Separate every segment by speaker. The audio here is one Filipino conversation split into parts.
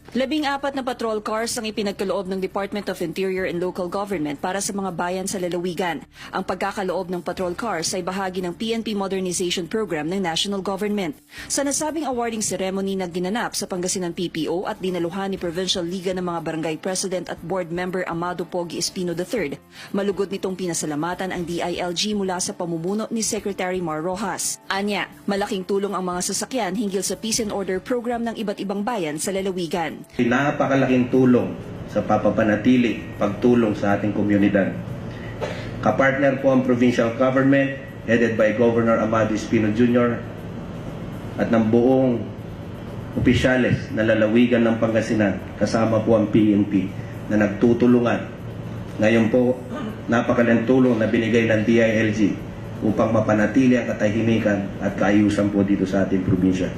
Speaker 1: 14 na patrol cars ang ipinagkaloob ng Department of Interior and Local Government para sa mga bayan sa lalawigan. Ang pagkakaloob ng patrol cars ay bahagi ng PNP Modernization Program ng National Government. Sa nasabing awarding ceremony na ginanap sa Pangasinan PPO at dinaluhan ni Provincial Liga ng mga Barangay President at Board Member Amado Pogi Espino III, malugod nitong pinasalamatan ang DILG mula sa pamumuno ni Secretary Mar Rojas. Anya, malaking tulong ang mga sasakyan hinggil sa Peace and Order Program ng iba't ibang bayan sa lalawigan.
Speaker 2: Napakalaking tulong sa papapanatili, pagtulong sa ating komunidad. Kapartner po ang provincial government headed by Governor Amado Espino Jr. at ng buong opisyales na lalawigan ng Pangasinan, kasama po ang PNP na nagtutulungan. Ngayon po, napakalaking tulong na binigay ng DILG upang mapanatili ang katahimikan at kaayusan po dito sa ating probinsya.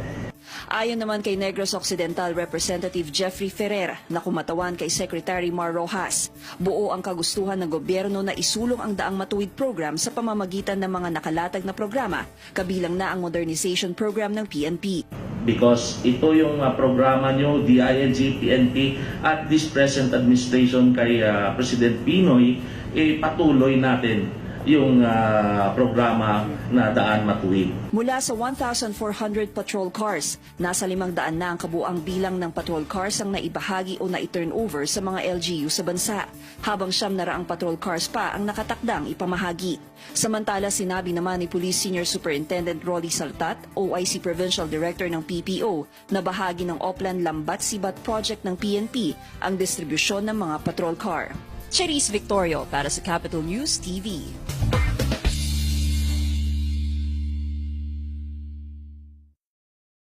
Speaker 1: Ayon naman kay Negros Occidental Representative Jeffrey Ferrer na kumatawan kay Secretary Mar Rojas, buo ang kagustuhan ng gobyerno na isulong ang Daang Matuwid program sa pamamagitan ng mga nakalatag na programa, kabilang na ang modernization program ng PNP.
Speaker 3: Because ito yung programa nyo, DILG, PNP, at this present administration kay President Pinoy, patuloy natin yung programa na Daan Matuwid.
Speaker 1: Mula sa 1,400 patrol cars, nasa 500 na ang kabuang bilang ng patrol cars ang naibahagi o na-turn over sa mga LGU sa bansa, habang 700 patrol cars pa ang nakatakdang ipamahagi. Samantala, sinabi naman ni Police Senior Superintendent Rolly Saltat, OIC Provincial Director ng PPO, na bahagi ng Oplan Lambat Sibat Project ng PNP ang distribusyon ng mga patrol car. Cherise Victorio para sa Capital News TV.